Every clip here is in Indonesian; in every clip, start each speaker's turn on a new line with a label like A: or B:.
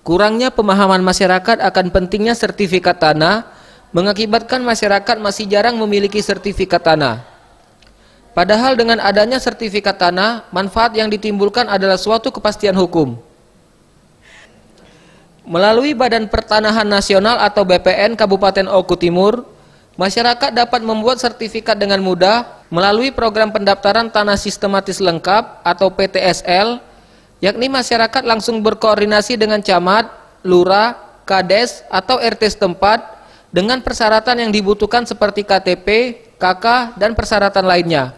A: Kurangnya pemahaman masyarakat akan pentingnya sertifikat tanah mengakibatkan masyarakat masih jarang memiliki sertifikat tanah. Padahal dengan adanya sertifikat tanah, manfaat yang ditimbulkan adalah suatu kepastian hukum. Melalui Badan Pertanahan Nasional atau BPN Kabupaten Oku Timur, masyarakat dapat membuat sertifikat dengan mudah melalui program pendaftaran tanah sistematis lengkap atau PTSL, yakni masyarakat langsung berkoordinasi dengan camat, lurah, kades, atau RT setempat dengan persyaratan yang dibutuhkan seperti KTP, KK, dan persyaratan lainnya.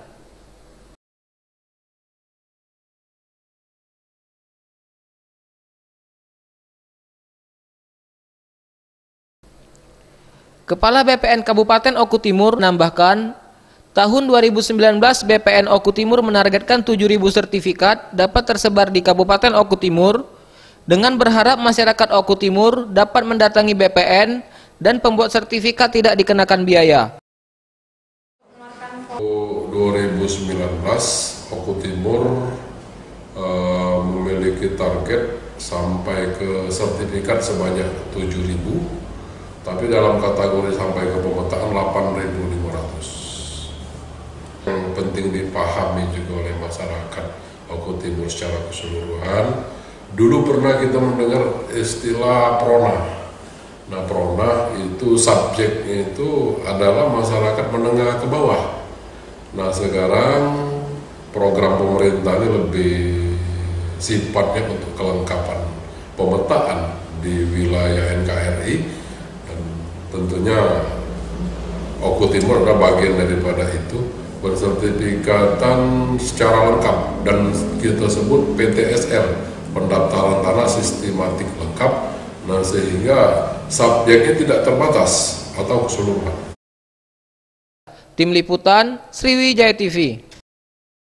A: Kepala BPN Kabupaten Oku Timur menambahkan, tahun 2019 BPN Oku Timur menargetkan 7.000 sertifikat dapat tersebar di Kabupaten Oku Timur dengan berharap masyarakat Oku Timur dapat mendatangi BPN dan pembuat sertifikat tidak dikenakan biaya.
B: 2019 Oku Timur memiliki target sampai ke sertifikat sebanyak 7.000, tapi dalam kategori sampai ke pemetaan 8.500. Yang penting dipahami juga oleh masyarakat Oku Timur secara keseluruhan. Dulu pernah kita mendengar istilah prona. Nah, prona itu subjeknya itu adalah masyarakat menengah ke bawah. Nah, sekarang program pemerintah ini lebih sifatnya untuk kelengkapan pemetaan di wilayah NKRI. Dan tentunya Oku Timur adalah bagian daripada itu, bersertifikatan secara lengkap dan kita sebut PTSL, pendaftaran tanah sistematik lengkap. Nah, sehingga subjeknya tidak terbatas atau keseluruhan.
A: Tim Liputan Sriwijaya TV.